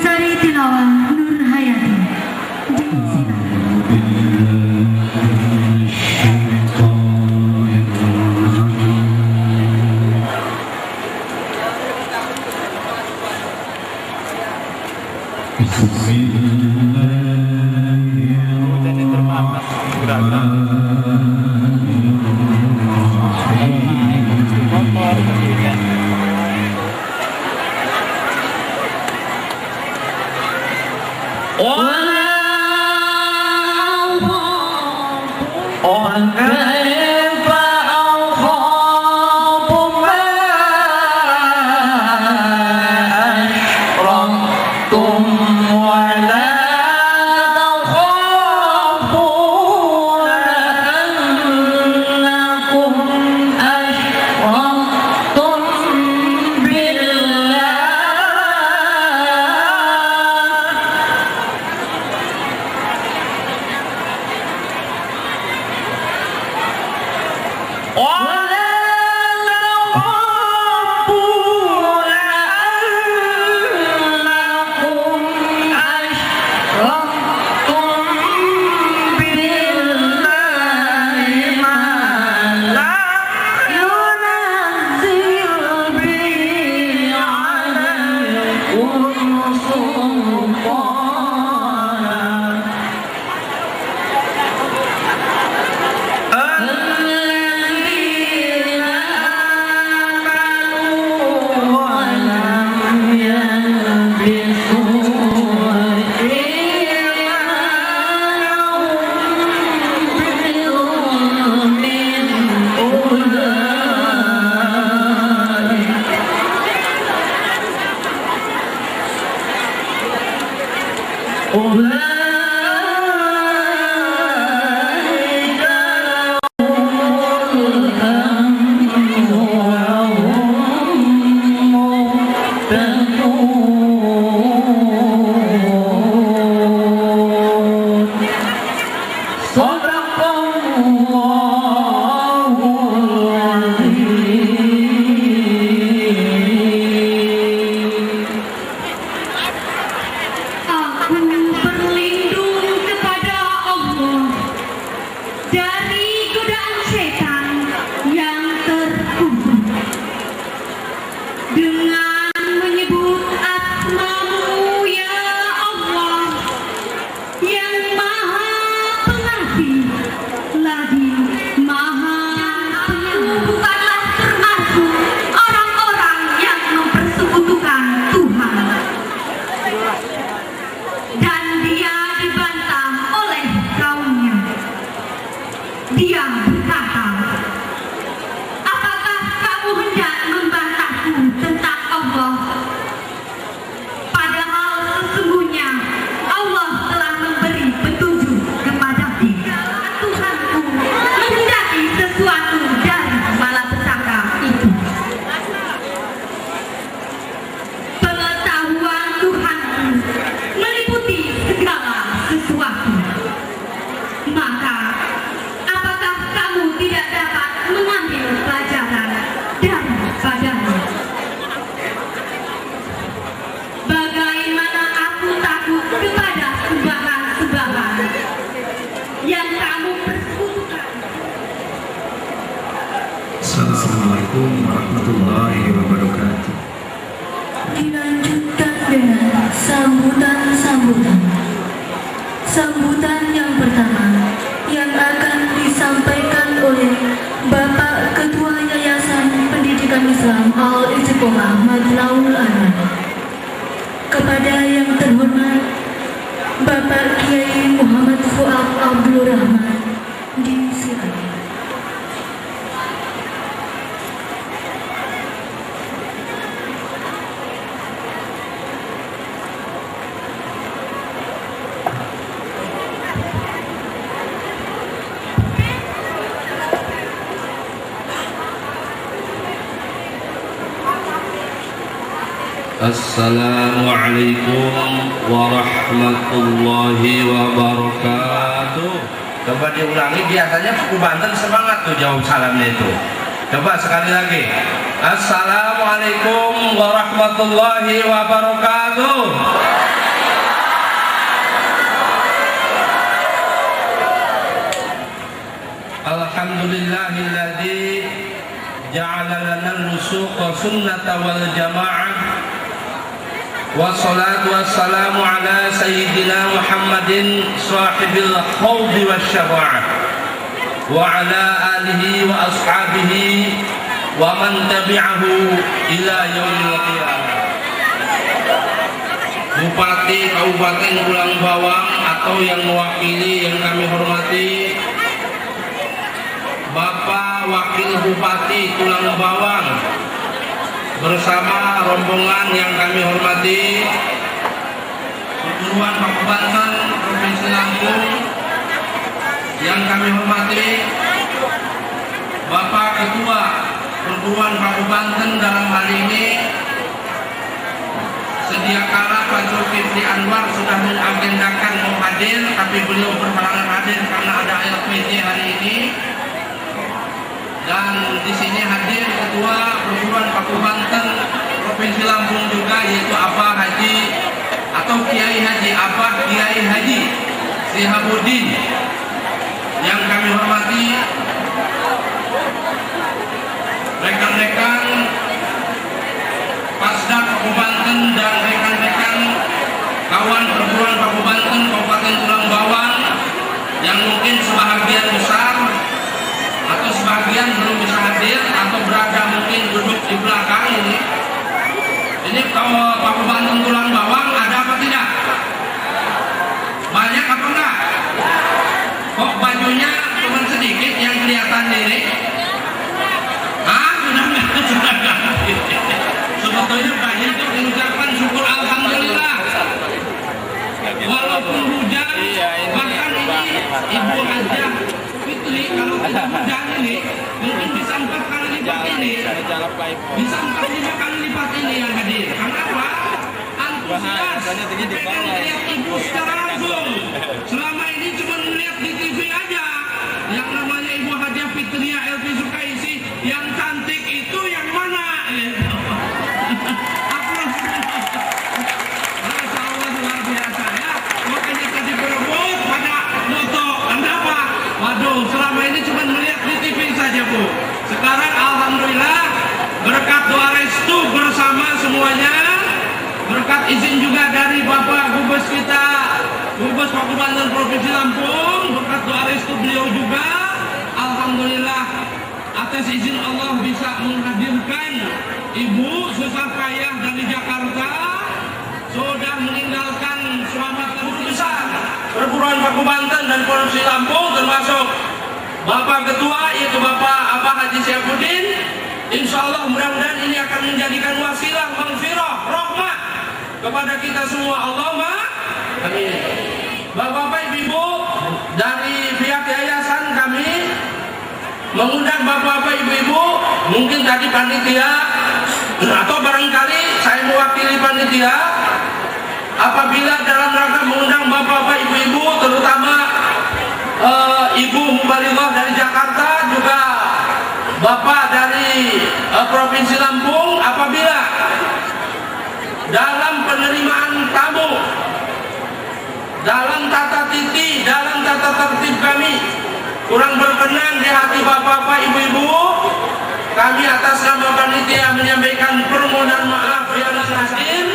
Sari Tilawah Nur Hayati. Assalamualaikum warahmatullahi wabarakatuh. Dilanjutkan dengan sambutan yang pertama yang akan disampaikan oleh Bapak Ketua Yayasan Pendidikan Islam Al-Istiqomah Madlaul Anan. Kepada yang terhormat Bapak Kiai Muhammad Fuad Abdul Rahman, disilakan. Assalamualaikum warahmatullahi wabarakatuh. Coba diulangi, biasanya Suku Banten semangat tuh jawab salamnya itu. Coba sekali lagi. Assalamualaikum warahmatullahi wabarakatuh. Alhamdulillahilladzi ja'ala lana al-nusuqa sunnata wal jama'ah. Wassalatu wassalamu ala sayyidina Muhammadin sahibil khawdi wasyafa'ah wa ala alihi wa ashabihi wa man tabi'ahu ila yaumil qiyamah. Bupati Kabupaten Tulang Bawang atau yang mewakili yang kami hormati, Bapak Wakil Bupati Tulang Bawang bersama rombongan yang kami hormati, Perguruan Paku Banten Provinsi Lampung yang kami hormati, Bapak Ketua Perguruan Paku Banten dalam hal ini sedia kala Pak Zulkifli Anwar sudah mengagendakan mau hadir, tapi beliau berhalangan hadir karena ada LPG hari ini. Dan di sini hadir Ketua Perguruan Paku Banten Provinsi Lampung juga, yaitu Abah Haji atau Kiai Haji Abah Kiai Haji Sihabuddin yang kami hormati, rekan-rekan Pasda Paku Banten dan rekan-rekan kawan Perguruan Paku Banten Kabupaten Tulang Bawang yang mungkin sebahagian besar atau sebagian belum bisa hadir atau berada mungkin duduk di belakang ini. Ini kalau Paku Banten Tulang Bawang ada apa tidak? Banyak apa enggak? Kok bajunya cuma sedikit yang kelihatan ini? Sudah ganti. Sebetulnya banyak itu mengucapkan syukur alhamdulillah. Walaupun hujan, bahkan ini Ibu Hajah Fitri kalau kita hujan ini mungkin bisa 4 kali lipat ini, bisa 4-5 kali lipat ini yang hadir. Karena apa? Antusias, pengen lihat ibu secara langsung. Selama ini cuma melihat di TV aja. Yang namanya Ibu Hajah Fitria LP Sukaisi yang cantik itu yang mana? Masya Allah luar biasa ya. Makanya tadi berebut pada foto. Kenapa? Waduh, selama ini cuma melihat di TV saja Bu. Sekarang alhamdulillah berkat doa restu bersama semuanya, berkat izin juga dari Bapak Gubes kita, Gubes Paku Banten Provinsi Lampung, berkat doa restu beliau juga, alhamdulillah atas izin Allah bisa menghadirkan Ibu susah payah dari Jakarta, sudah meninggalkan selamat besar Perguruan Paku Banten dan Provinsi Lampung, termasuk Bapak Ketua yaitu Bapak Abah Haji Sihabuddin. Insya Allah mudah-mudahan ini akan menjadikan wasilah maghfirah rahmat kepada kita semua. Allahumma amin. Bapak-bapak, ibu-ibu dari pihak yayasan kami mengundang bapak-bapak, ibu-ibu, mungkin tadi panitia atau barangkali saya mewakili panitia, apabila dalam rangka mengundang bapak-bapak, ibu-ibu, terutama Ibu Mubarirah dari Jakarta, juga Bapak dari Provinsi Lampung, apabila dalam penerimaan tamu, dalam tata titi, dalam tata tertib kami kurang berkenan di hati bapak-bapak, ibu-ibu, kami atas nama panitia menyampaikan permohonan maaf yang hadir.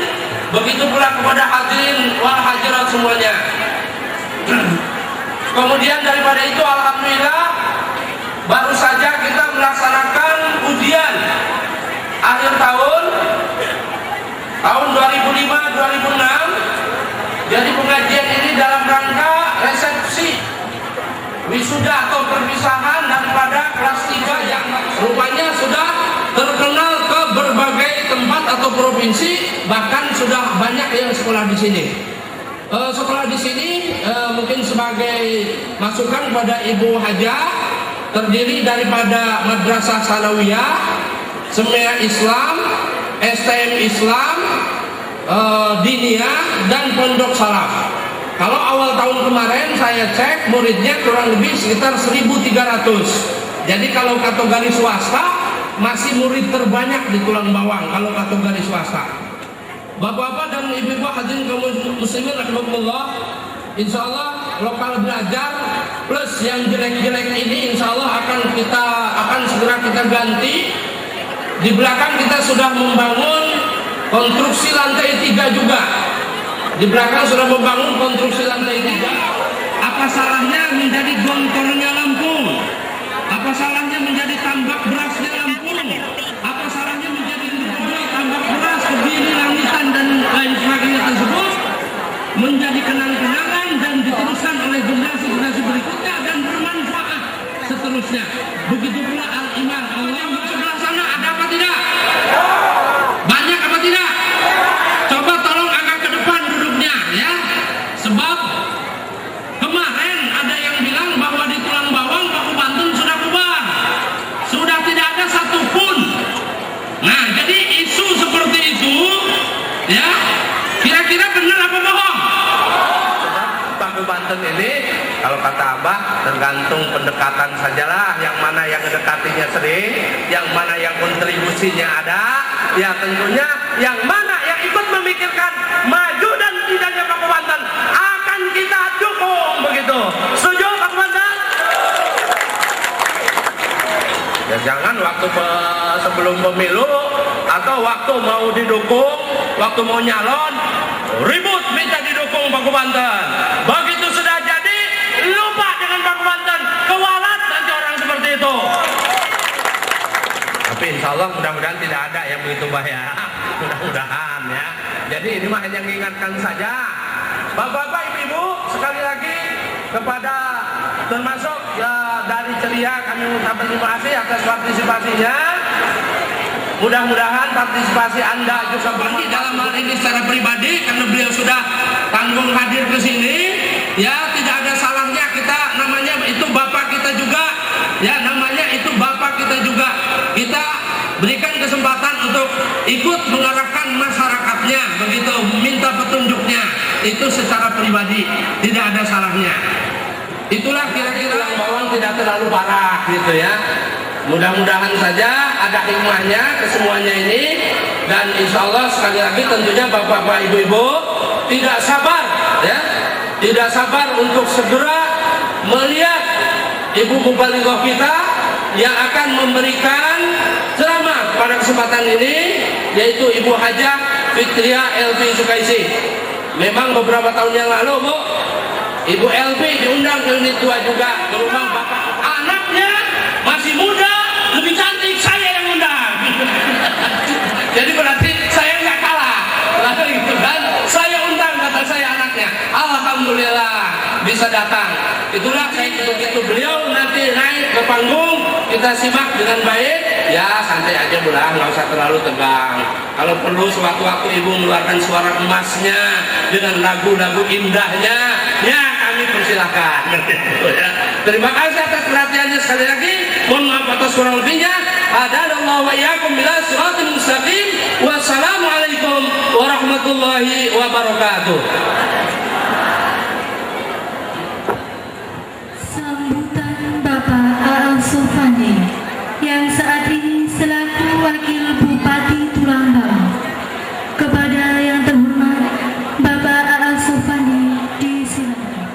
Begitu pula kepada hadirin wal hadirat semuanya. Kemudian daripada itu alhamdulillah baru saja kita melaksanakan ujian akhir tahun 2005-2006. Jadi pengajian ini dalam rangka resepsi wisuda atau perpisahan daripada kelas 3 yang rupanya sudah terkenal ke berbagai tempat atau provinsi, bahkan sudah banyak yang sekolah di sini. Sekolah di sini mungkin sebagai masukan pada Ibu Hajah, terdiri daripada Madrasah Sanawiyah, Semea Islam, STM Islam, Diniyah, dan Pondok Salaf. Kalau awal tahun kemarin saya cek muridnya kurang lebih sekitar 1.300. Jadi kalau kategori swasta masih murid terbanyak di Tulang Bawang kalau kategori swasta. Bapak-bapak dan ibu-ibu hadirin kaum muslimin rahimakumullah, insya Allah lokal belajar plus yang jelek-jelek ini insya Allah akan segera kita ganti. Di belakang kita sudah membangun konstruksi lantai 3 juga. Di belakang sudah membangun konstruksi lantai 3. Apa salahnya menjadi gontornya Lampung? Apa salahnya menjadi tambak berasnya Lampung? Apa salahnya menjadi tambak beras, kebiri, langitan dan lain sebagainya tersebut menjadi kenang-kenangan dan diteruskan oleh generasi-generasi berikutnya dan bermanfaat seterusnya. Begitu pula Al-Iman Allah sebelah sana ada apa tidak? Banyak apa tidak? Coba tolong agak ke depan duduknya ya. Sebab kemarin ada yang bilang bahwa di Tulang Bawang Paku Banten sudah bubar. Sudah tidak ada satupun. Nah, jadi isu seperti itu ya, kira-kira benar apa bohong? Paku Banten ini kalau kata Abah tergantung pendekatan sajalah, yang mana yang mendekatinya sering, yang mana yang kontribusinya ada, ya tentunya yang mana yang ikut memikirkan maju dan tidaknya Paku Banten akan kita dukung, begitu. Setuju Paku Banten? Ya jangan waktu sebelum pemilu atau waktu mau didukung, waktu mau nyalon ribut minta didukung Paku Banten. Begitu sudah jadi lupa dengan Paku Banten, kewalat nanti orang seperti itu. Tapi insya Allah mudah-mudahan tidak ada yang begitu bahaya. Mudah-mudahan ya. Jadi ini mah hanya mengingatkan saja. Bapak-bapak, ibu-ibu, sekali lagi kepada termasuk ya, dari Ceria kami mengucapkan terima kasih atas partisipasinya. Mudah-mudahan partisipasi Anda juga Bagi dalam hal ini secara pribadi karena beliau sudah tanggung hadir ke sini, ya tidak ada salahnya kita namanya itu bapak kita juga, ya namanya itu bapak kita juga. Kita berikan kesempatan untuk ikut mengarahkan masyarakatnya, begitu minta petunjuknya itu secara pribadi tidak ada salahnya. Itulah kira-kira Tulang Bawang tidak terlalu parah gitu ya. Mudah-mudahan saja ada hikmahnya ke semuanya ini, dan insya Allah sekali lagi tentunya bapak-bapak ibu-ibu tidak sabar ya, tidak sabar untuk segera melihat ibu mubalighah kita yang akan memberikan ceramah pada kesempatan ini, yaitu Ibu Hajah Fitria Elvi Sukaisi. Memang beberapa tahun yang lalu Bu, Ibu Elvi diundang ke unit 2 juga ke rumah bapak. Anaknya masih muda, lebih cantik, saya yang undang. Jadi berarti saya nggak kalah, gitu kan? Saya undang, kata saya anaknya. Alhamdulillah bisa datang. Itulah kayak gitu beliau nanti naik ke panggung, kita simak dengan baik. Ya santai aja bulan, nggak usah terlalu tegang. Kalau perlu sewaktu-waktu ibu mengeluarkan suara emasnya dengan lagu-lagu indahnya, ya kami persilahkan. Terima kasih atas perhatiannya sekali lagi. Mohon maaf atas kurang lebihnya. Hadallahu wa iyyakum ila siratal mustaqim. Wassalamualaikum warahmatullahi wabarakatuh. Sambutan Bapak A'al Sofani yang saat ini selaku Wakil Bupati Tulang Bawang. Kepada yang terhormat Bapak A'al Sofani disilakan.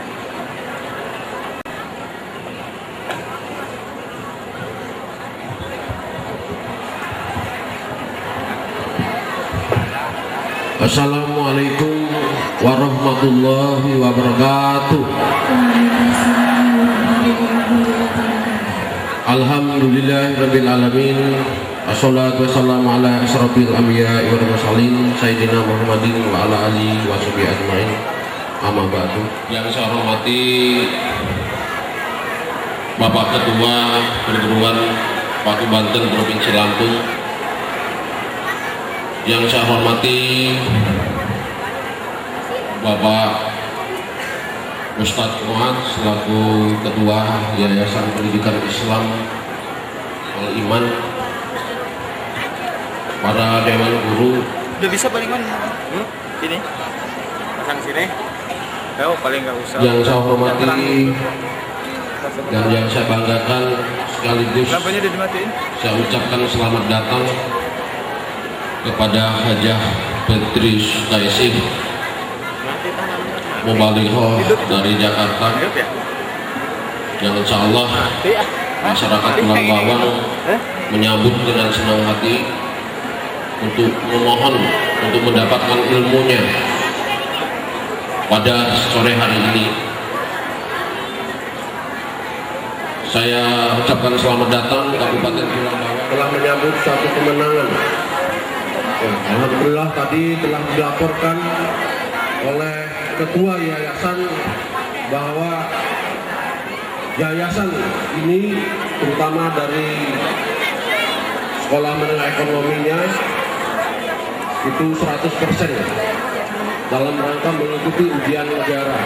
Assalamualaikum warahmatullahi wabarakatuh. Alhamdulillahirabbil alamin. Assalatu wassalamu ala asrofil anbiya'i wal mursalin sayyidina Muhammadin wa ala alihi wa sahbihi ajmain. Amma ba'du. Yang saya hormati Bapak Ketua Perguruan Paku Banten Provinsi Lampung, yang saya hormati Bapak Ustadz Muhammad selaku Ketua Yayasan Pendidikan Islam Al-Iman, para dewan guru. Udah bisa palingan sini, pasang sini. Paling nggak usah. Yang saya hormati dan yang saya banggakan sekaligus Lampunya udah dimatiin. saya ucapkan selamat datang kepada Hajah Petri Sukaisih Mubalighah dari Jakarta, Hidup ya? yang insya Allah Mati ya? masyarakat Tulang Bawang menyambut dengan senang hati untuk memohon untuk mendapatkan ilmunya pada sore hari ini. Saya ucapkan selamat datang Kabupaten Tulang Bawang telah menyambut suatu kemenangan. Ya, alhamdulillah tadi telah dilaporkan oleh Ketua Yayasan bahwa yayasan ini terutama dari sekolah menengah ekonominya itu 100% dalam rangka mengikuti ujian negara.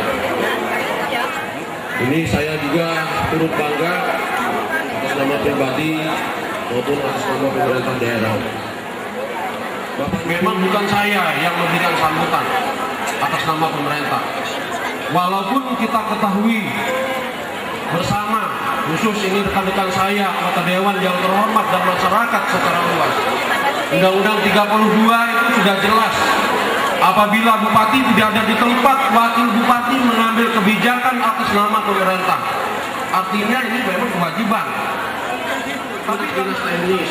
Ini saya juga turut bangga atas nama pribadi maupun atas nama pemerintah daerah. Bapak, memang bukan saya yang memberikan sambutan atas nama pemerintah. Walaupun kita ketahui bersama, khusus ini rekan-rekan saya, anggota dewan yang terhormat dan masyarakat secara luas, Undang-Undang 32 itu sudah jelas. Apabila bupati tidak ada di tempat, wakil bupati mengambil kebijakan atas nama pemerintah. Artinya ini memang kewajiban. Tapi dinas teknis.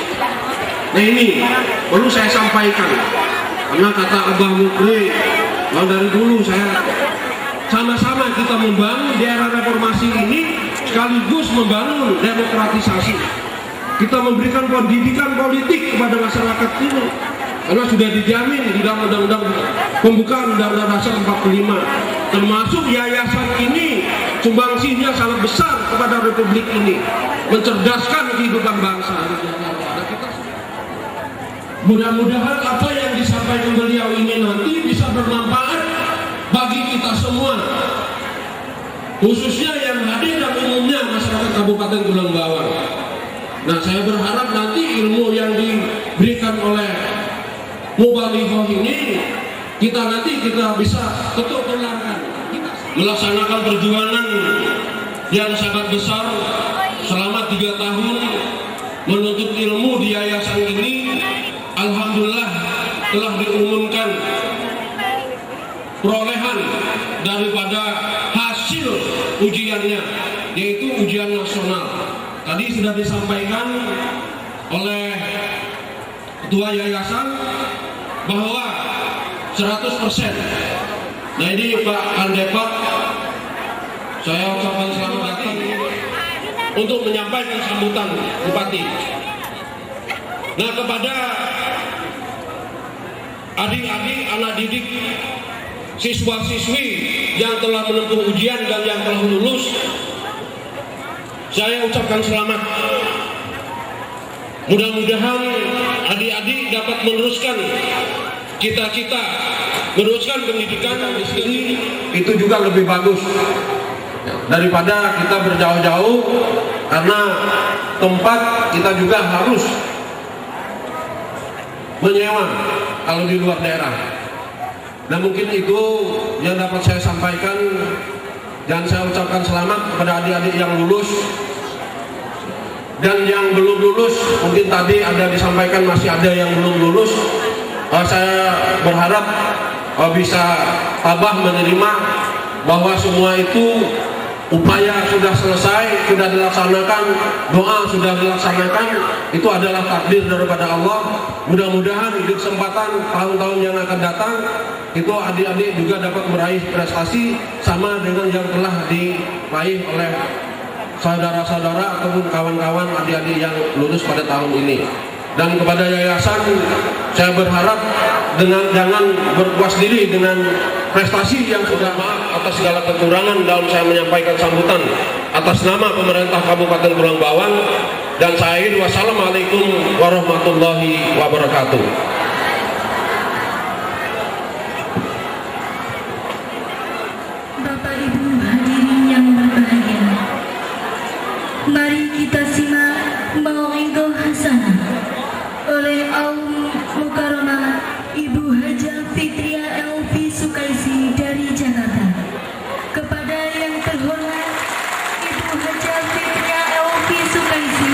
Nah ini perlu saya sampaikan, karena kata Abah Mukri, dari dulu saya sama-sama kita membangun di era reformasi ini sekaligus membangun demokratisasi. Kita memberikan pendidikan politik kepada masyarakat ini karena sudah dijamin di dalam undang-undang pembukaan Undang-Undang Dasar 45, termasuk yayasan ini sumbangsinya sangat besar kepada Republik ini, mencerdaskan kehidupan bangsa. Mudah-mudahan apa yang disampaikan beliau ini nanti bisa bermanfaat bagi kita semua, khususnya yang hadir dan umumnya masyarakat Kabupaten Tulang Bawang. Nah, saya berharap nanti ilmu yang diberikan oleh Mubalighah ini kita bisa tularkan, melaksanakan perjuangan yang sangat besar selama 3 tahun menuntut ilmu di yayasan ini. Alhamdulillah telah diumumkan perolehan daripada hasil ujiannya, yaitu ujian nasional. Tadi sudah disampaikan oleh Ketua Yayasan bahwa 100%. Nah ini Pak Kandepak, saya ucapkan selamat datang untuk menyampaikan sambutan Bupati. Nah, kepada adik-adik, anak didik, siswa-siswi yang telah menempuh ujian dan yang telah lulus, saya ucapkan selamat. Mudah-mudahan adik-adik dapat meneruskan cita-cita, meneruskan pendidikan di sini, itu juga lebih bagus daripada kita berjauh-jauh, karena tempat kita juga harus menyewa kalau di luar daerah. Dan mungkin itu yang dapat saya sampaikan, dan saya ucapkan selamat kepada adik-adik yang lulus dan yang belum lulus. Mungkin tadi ada disampaikan masih ada yang belum lulus. Saya berharap bisa tabah menerima bahwa semua itu upaya sudah selesai, sudah dilaksanakan, doa sudah dilaksanakan, itu adalah takdir daripada Allah. Mudah-mudahan di kesempatan tahun-tahun yang akan datang itu adik-adik juga dapat meraih prestasi sama dengan yang telah diraih oleh saudara-saudara ataupun kawan-kawan adik-adik yang lulus pada tahun ini. Dan kepada yayasan, saya berharap jangan berpuas diri dengan prestasi yang sudah. Maaf atas segala kekurangan dalam saya menyampaikan sambutan atas nama pemerintah Kabupaten Tulang Bawang, dan saya akhiri, wassalamualaikum warahmatullahi wabarakatuh. Bapak Ibu hadirin yang berbahagia, mari kita simak mau'idhah hasanah oleh Aum Mukarramah Ibu Hajah Fitria Elvi Sukaisi dari Jakarta. Kepada yang terhormat Ibu Hajah Fitria Elvi Sukaisi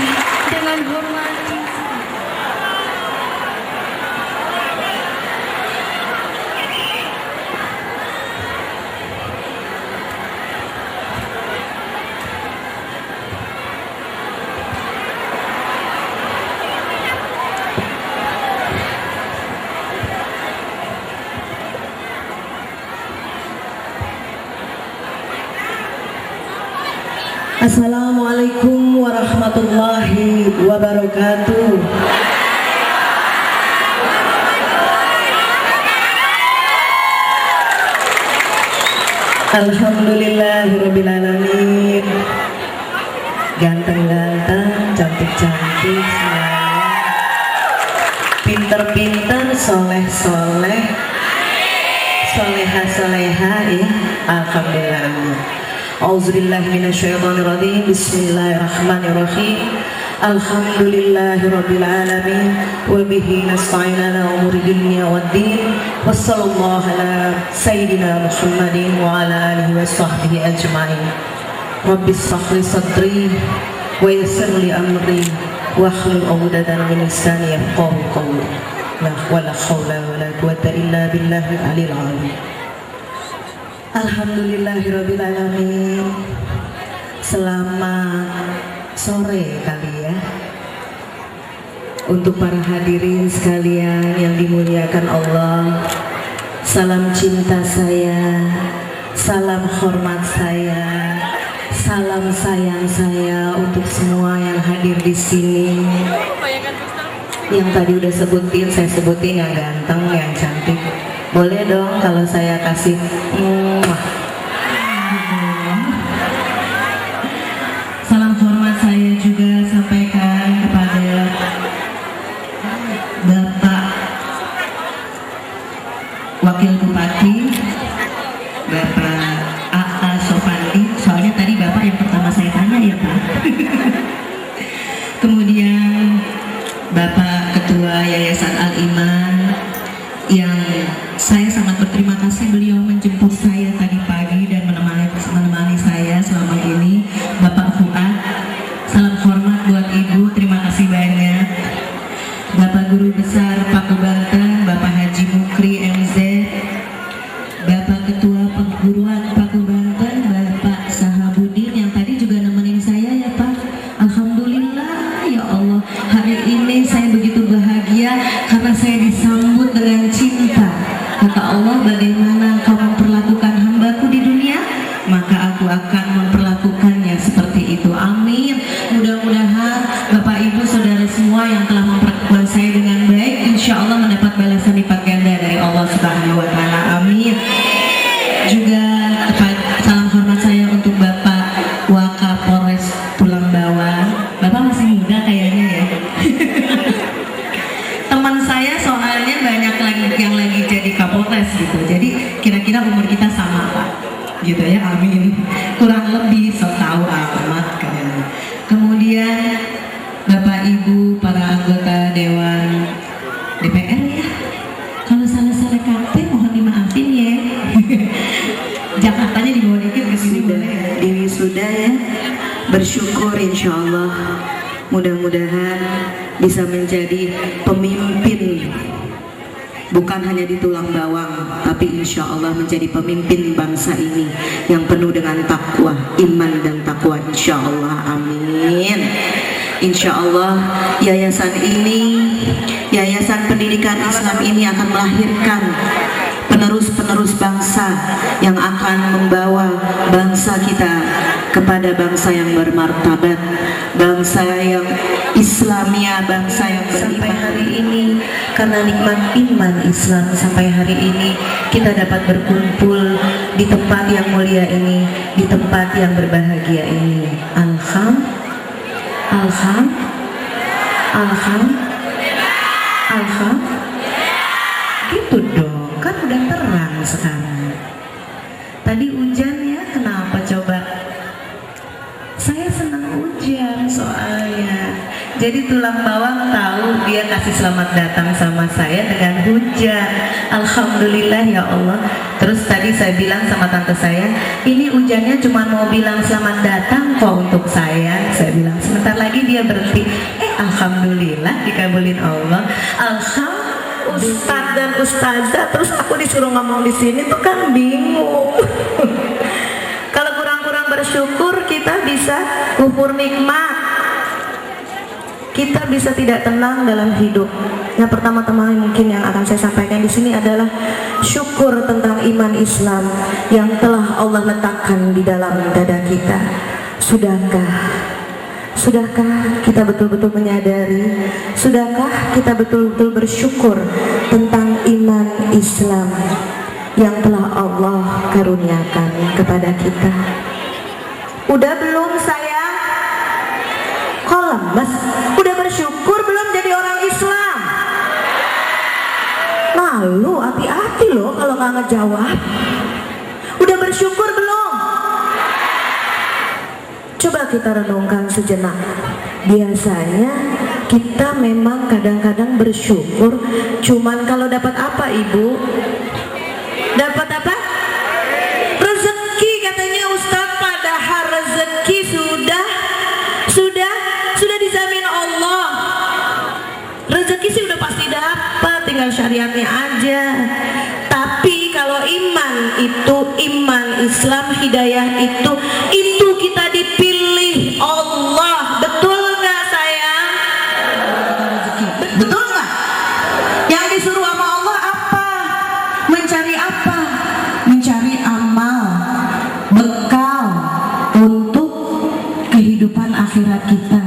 Assalamualaikum warahmatullahi wabarakatuh. Alhamdulillahirabbil alamin. Ganteng-ganteng, cantik-cantik semuanya. Pinter-pinter, soleh-soleh, soleha-soleha ya. Alhamdulillah. Auzubillahi minasyaitonirrajim. Bismillahirrahmanirrahim. Alhamdulillahirabbil alamin wa bihi nasta'inu ala umuri dunya waddin. Wassallallahu ala sayyidina Muhammadin wa ala alihi wa sahbihi ajma'in. Rabbis shrah li sadri wa yassir li amri wahlul 'uqdatam min lisani yafqahu qawli. La haula wala quwwata illa billahil aliyil 'azim. Alhamdulillahirabbil alamin. Selamat sore kali ya. Untuk para hadirin sekalian yang dimuliakan Allah, salam cinta saya, salam hormat saya, salam sayang saya untuk semua yang hadir di sini. Yang tadi udah sebutin, saya sebutin yang ganteng, yang cantik. Boleh dong kalau saya kasih salam hormat saya juga sampaikan kepada Bapak Wakil Bupati, Bapak A.A. Sofandi. Soalnya tadi Bapak yang pertama saya tanya ya Pak. Kemudian Bapak Ketua Yayasan Al-Iman, yang saya sangat berterima kasih beliau menjemput saya tadi pagi dan menemani saya selama ini. Bapak Fuad, salam hormat buat Ibu, terima kasih banyak. Bapak Guru Besar Paku Banten, Bapak Haji Mukri MZ, Bapak Ketua Perguruan Paku Banten, Bapak Sahabudin yang tadi juga nemenin saya ya Pak. Alhamdulillah ya Allah, hari ini saya begitu bahagia karena saya disambut dengan cinta. Kata Allah, bagaimana kau memperlakukan hambaku di dunia, maka aku akan memperlakukannya seperti itu. Amin. Mudah-mudahan Bapak Ibu Saudara semua yang telah memperlakukan saya dengan baik, insya Allah mendapat balasan lipat ganda dari Allah Subhanahu wa Ta'ala. Amin. Juga salam hormat saya untuk Bapak Wakapolres Tulang Bawang. Bapak masih muda kayaknya ya. Teman saya soalnya banyak lagi yang lagi jadi Kapolres gitu. Jadi kira-kira umur kita sama Pak. Gitu ya, amin. Kurang lebih so tahu amat kayaknya. Kemudian Bapak Ibu para anggota Dewan DPR ya. Kalau salah-salah kata mohon dimaafin ya. Jakartanya dibawa dikit ke sini boleh ya. Ini sudah ya. Bersyukur insya Allah. Mudah-mudahan bisa menjadi pemimpin, bukan hanya di Tulang Bawang, tapi insya Allah menjadi pemimpin bangsa ini yang penuh dengan takwa, iman dan takwa insya Allah. Amin. Insya Allah yayasan ini, Yayasan Pendidikan Islam ini akan melahirkan penerus-penerus bangsa yang akan membawa bangsa kita kepada bangsa yang bermartabat, bangsa yang Islamia, bangsa yang beriman. Sampai hari ini karena nikmat iman Islam, sampai hari ini kita dapat berkumpul di tempat yang mulia ini, di tempat yang berbahagia ini. Gitu dong, kan udah terang sekarang. Tadi hujan ya, kenapa coba? Saya senang hujan soalnya. Jadi Tulang Bawang tahu dia kasih selamat datang sama saya dengan hujan. Alhamdulillah ya Allah. Terus tadi saya bilang sama tante saya, ini hujannya cuma mau bilang selamat datang kok untuk saya. Saya bilang sebentar lagi dia berhenti. Alhamdulillah dikabulin Allah. Alhamdulillah. Ustadz dan ustazah, terus aku disuruh ngomong di sini tuh kan bingung. Kalau kurang-kurang bersyukur kita bisa kufur nikmat, kita bisa tidak tenang dalam hidup. Yang pertama-tama mungkin yang akan saya sampaikan di sini adalah syukur tentang iman Islam yang telah Allah letakkan di dalam dada kita. Sudahkah kita betul-betul menyadari, sudahkah kita betul-betul bersyukur tentang iman Islam yang telah Allah karuniakan kepada kita? Udah belum sayang? Kok lemes? Udah bersyukur belum jadi orang Islam? Malu, hati-hati loh kalau nggak ngejawab. Udah bersyukur belum? Coba kita renungkan sejenak. Biasanya kita memang kadang-kadang bersyukur cuman kalau dapat apa, Ibu? Dapat apa? Rezeki katanya Ustadz, padahal rezeki sudah dijamin Allah. Rezeki sih udah pasti dapat, tinggal syariatnya aja. Tapi kalau iman itu, iman Islam, hidayah itu kita dipilih Allah. Betul nggak sayang? Betul nggak? Yang disuruh sama Allah apa? Mencari apa? Mencari amal, bekal untuk kehidupan akhirat kita.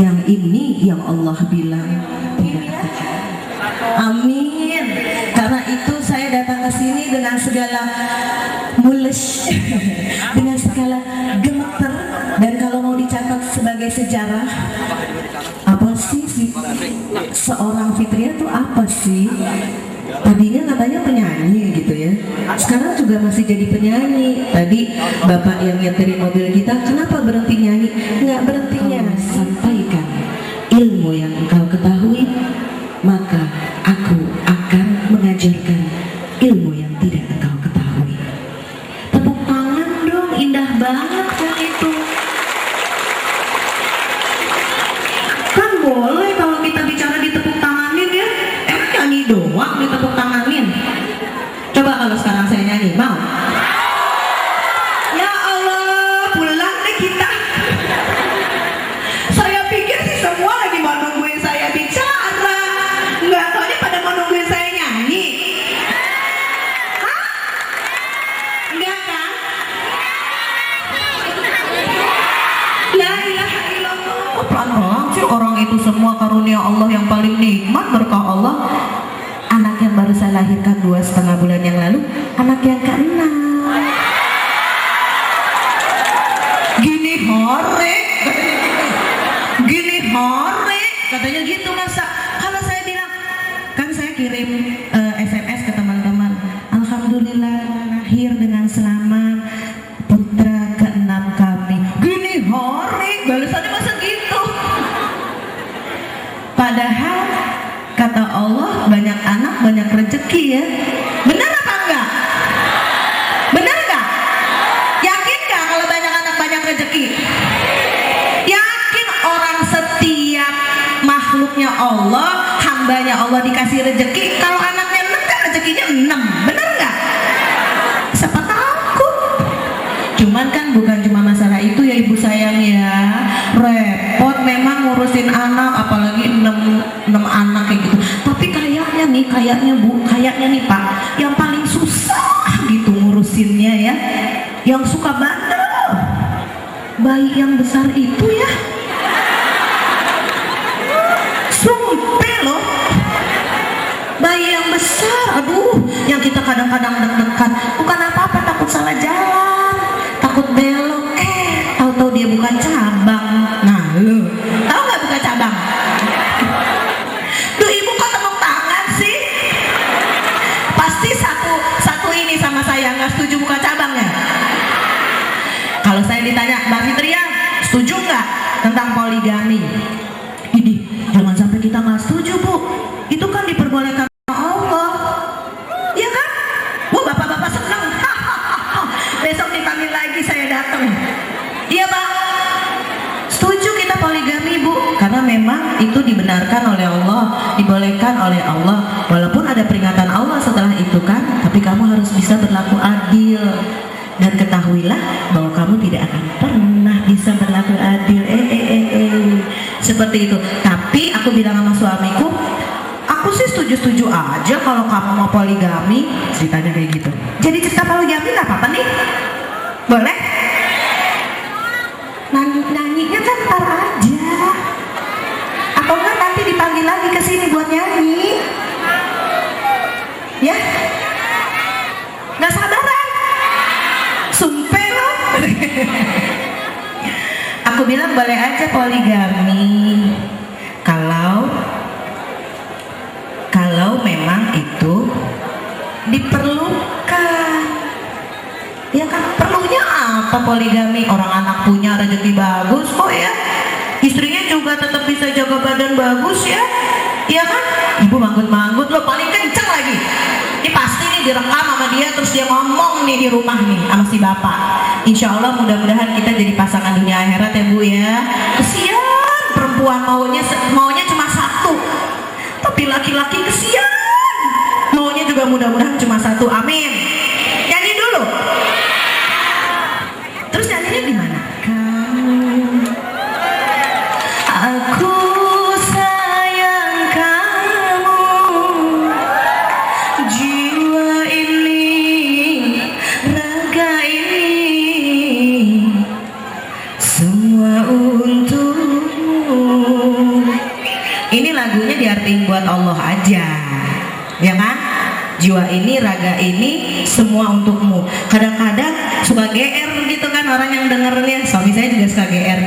Yang ini yang Allah bilang tidak terjadi. Amin. Karena itu saya datang ke sini dengan segala mules, dengan segala gemeter, dan kalau mau dicatat sebagai sejarah, apa sih seorang Fitria itu apa sih? Tadinya katanya penyanyi gitu ya, sekarang juga masih jadi penyanyi. Tadi bapak yang nyetirin mobil kita, kenapa berhenti nyanyi? Nggak berhentinya, sampaikan ilmu yang engkau ketahui, maka aku akan mengajarkan ilmu yang tidak engkau ketahui. Tepuk tangan dong, indah banget kan itu. Kan boleh kalau kita bicara ditepuk tanganin ya, nyanyi doang ditepuk tanganin. Coba kalau sekarang saya nyanyi, mau? Ya Allah, pulang deh kita. Saya pikir sih semua lagi mau nungguin saya bicara, nggak taunya pada mau nungguin saya nyanyi. Hah? Enggak kan? La ilaha illallah. Pelan banget sih, orang itu semua karunia Allah yang paling nikmat, berkah Allah. Anak yang baru saya lahirkan 2,5 bulan yang lalu, anak yang ke-6. Gini hore, katanya gitu. Masa kalau saya bilang, kan saya kirim SMS ke teman-teman, alhamdulillah lahir dengan selamat putra ke-6 kami. Gini hore, balasannya masa gitu? Padahal kata Allah, banyak anak banyak rezeki ya. Benar apa enggak? Benar enggak? Yakin enggak kalau banyak anak banyak rezeki? Yakin orang setiap makhluknya Allah, hambanya Allah dikasih rezeki. Kalau anaknya 6 kan rezekinya 6. Benar enggak? Siapa takut? Cuman kan bukan cuma masalah itu ya ibu sayang ya. Repot memang ngurusin anak, apalagi 6 anak kayak gitu. Tapi kayaknya nih Pak, yang paling susah gitu ngurusinnya ya, yang suka bandel, bayi yang besar itu ya. Sumpah loh, bayi yang besar, aduh, yang kita kadang-kadang deg-degan, bukan apa-apa, takut salah jalan, takut belok, tahu-tahu dia bukan cabang. Nah lu tahu nggak bukan cabang? Tuh ibu kok tepuk tangan sih? Pasti satu ini sama saya nggak setuju buka cabangnya. Kalau saya ditanya, Mbak Fitria setuju nggak tentang poligami? Ini jangan sampai kita nggak setuju Bu, itu kan diperbolehkan Allah, ya kan? Wah bapak-bapak senang. Besok dipanggil lagi saya datang. Iya Pak, setuju kita poligami Bu, karena memang itu dibenarkan oleh Allah, dibolehkan oleh Allah. Walaupun ada peringatan Allah setelah itu kan, tapi kamu harus bisa berlaku adil. Dan ketahuilah bahwa kamu tidak akan pernah bisa berlaku adil. Seperti itu. Tapi aku bilang sama suamiku, aku sih setuju-setuju aja kalau kamu mau poligami. Ceritanya kayak gitu. Jadi cerita poligami nggak apa-apa nih? Boleh? nyanyinya kan ntar aja, atau enggak nanti dipanggil lagi ke sini buat nyanyi, ya? Nggak sabaran, sumpah loh. Aku bilang boleh aja poligami kalau memang itu diperlukan. Ya kan, perlunya apa poligami? Orang anak punya rezeki bagus kok ya, istrinya juga tetap bisa jaga badan bagus ya, iya kan? Ibu manggut-manggut lo paling kencang lagi. Ini pasti nih direkam sama dia, terus dia ngomong nih di rumah nih sama si bapak. Insya Allah mudah-mudahan kita jadi pasangan dunia akhirat ya Bu ya. Kesian perempuan maunya cuma satu, tapi laki-laki kesian maunya juga mudah-mudahan cuma satu. Amin. Nyanyi dulu. Terus nyanyinya gimana? Aku sayang kamu, jiwa ini, raga ini, semua untukmu. Ini lagunya diartiin buat Allah aja, ya kan? Jiwa ini, raga ini, semua untukmu. Kadang-kadang suka GR gitu kan orang yang dengernya. Suami saya juga suka GR.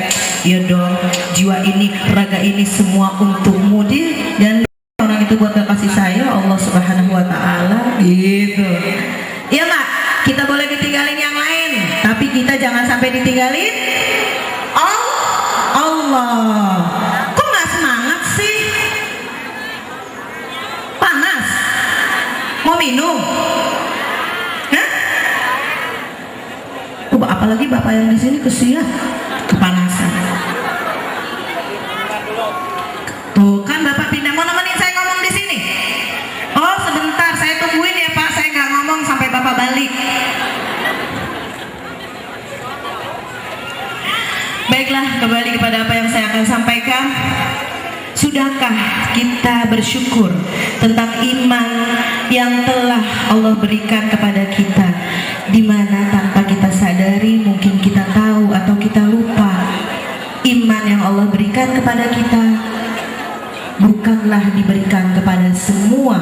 Iya dong, jiwa ini, raga ini, semua untukmu. Dan orang itu buat kasih saya Allah Subhanahu Wa Taala gitu. Iya nggak? Kita boleh ditinggalin yang lain, tapi kita jangan sampai ditinggalin Allah. Kok nggak semangat sih? Panas? Mau minum? Hah? Apalagi bapak yang di sini kesian, kepanasan. Tuh kan bapak pindah, mau nemenin saya ngomong di sini? Oh sebentar, saya tungguin ya Pak, saya nggak ngomong sampai bapak balik. Baiklah, kembali kepada apa yang saya akan sampaikan. Sudahkah kita bersyukur tentang iman yang telah Allah berikan kepada kita, di mana tanpa kita sadari mungkin kita tahu atau kita lupa, iman yang Allah berikan kepada kita bukanlah diberikan kepada semua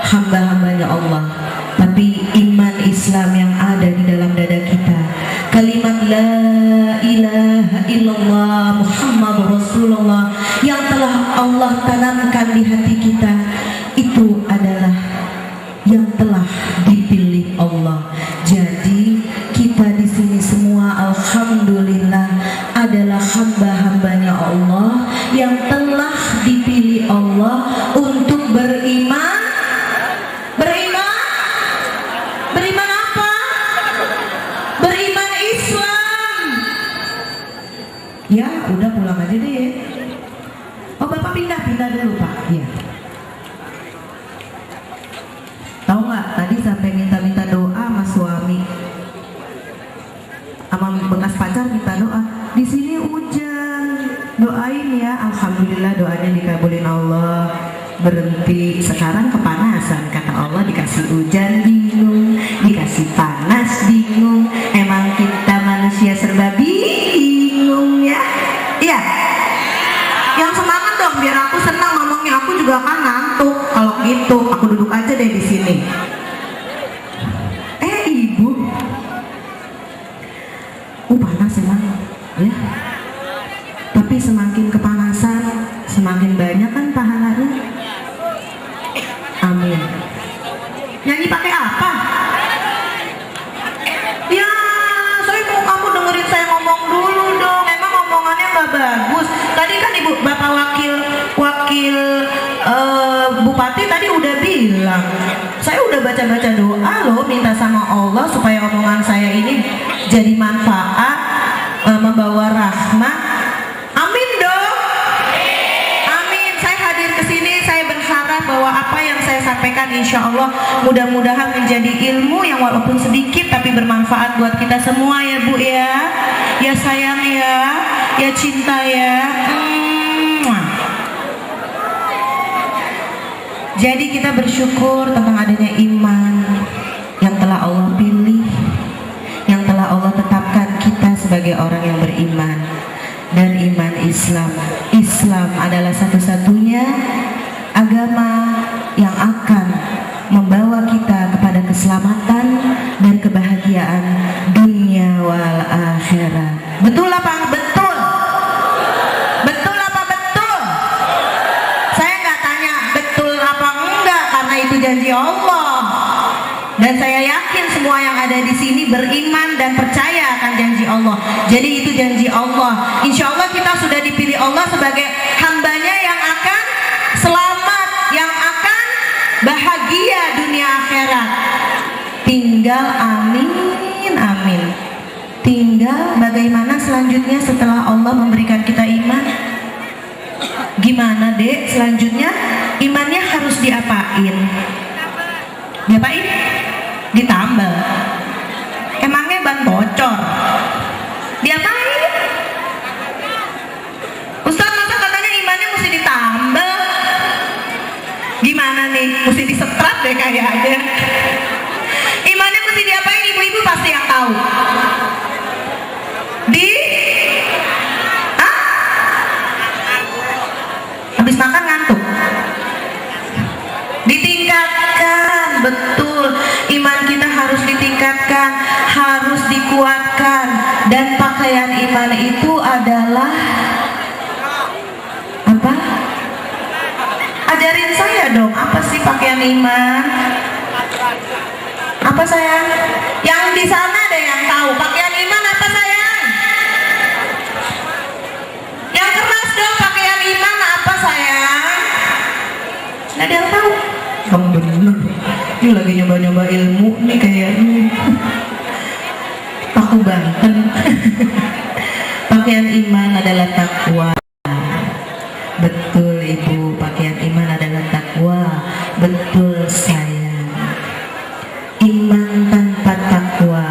hamba-hambanya Allah, tapi iman Islam yang ada di dalam dada kita, kalimat la ilaha illallah Muhammad Rasulullah yang telah Allah tanamkan di hati kita, itu adalah yang telah dipilih Allah. Jadi kita di sini semua alhamdulillah adalah hamba-hambanya Allah yang telah dipilih Allah untuk beriman. Beriman apa? Beriman Islam. Ya udah pulang aja deh ya. Oh bapak pindah dulu Pak. Iya. Tahu nggak, tadi sampai minta doa sama suami, sama bekas pacar minta doa. Di sini hujan, doain ya. Alhamdulillah doanya dikabulin Allah. Berhenti, sekarang kepanasan, kata Allah. Dikasih hujan bingung, dikasih panas bingung. Emang kita manusia serba bingung ya. Iya. Yang semangat dong, biar aku senang ngomongnya. Aku juga kan ngantuk. Kalau gitu, aku duduk aja deh di sini. Ibu, panas emang, ya. Tapi semakin kepanasan, semakin banyak kan pahalanya. Amin. Nyanyi pakai apa? Ya, saya mau kamu dengerin saya ngomong dulu dong. Emang omongannya nggak bagus. Tadi kan ibu bapak wakil bupati tadi udah bilang, saya udah baca doa loh, minta sama Allah supaya omongan saya ini jadi manfaat, membawa rahmat. Amin dong. Amin. Saya hadir ke sini, saya berharap bahwa apa yang saya sampaikan insya Allah mudah-mudahan menjadi ilmu yang walaupun sedikit tapi bermanfaat buat kita semua ya Bu ya. Ya sayang ya, ya cinta ya. Jadi kita bersyukur tentang adanya iman yang telah Allah pilih, yang telah Allah tetapkan kita sebagai orang yang beriman. dan iman Islam. Islam adalah satu-satunya agama yang akan membawa kita kepada keselamatan dan kebahagiaan dunia wal akhirat. Betul apa betul? Betul apa betul? Saya nggak tanya betul apa enggak, karena itu janji Allah. Dan saya yakin semua yang ada di sini beriman dan percaya akan janji Allah. Jadi itu janji Allah. Insya Allah kita sudah dipilih Allah sebagai hambanya yang akan selamat, yang akan bahagia dunia akhirat. Tinggal amin, amin. Tinggal bagaimana selanjutnya setelah Allah memberikan kita iman. Gimana dek selanjutnya? Imannya harus diapain? Diapain? Ditambal. Emangnya ban bocor? Diapain? Ustaz, masa katanya imannya mesti ditambal? Gimana nih? Mesti disetrat deh kayaknya. Imannya mesti diapain? Ibu-ibu pasti yang tahu. Habis makan ngantuk. Ditingkatkan, betul. Iman kita harus ditingkatkan, harus dikuatkan. Dan pakaian iman itu adalah apa? Ajarin saya dong, apa sih pakaian iman? Apa sayang? Yang di sana ada yang tahu pakaian iman apa sayang? Yang keras dong, pakaian iman apa sayang? Nggak ada yang tahu. Kamu bener. Ini lagi nyoba-nyoba ilmu nih kayaknya. Paku Banten. Pakaian iman adalah takwa. Betul ibu, pakaian iman adalah takwa. Betul sayang. Iman tanpa takwa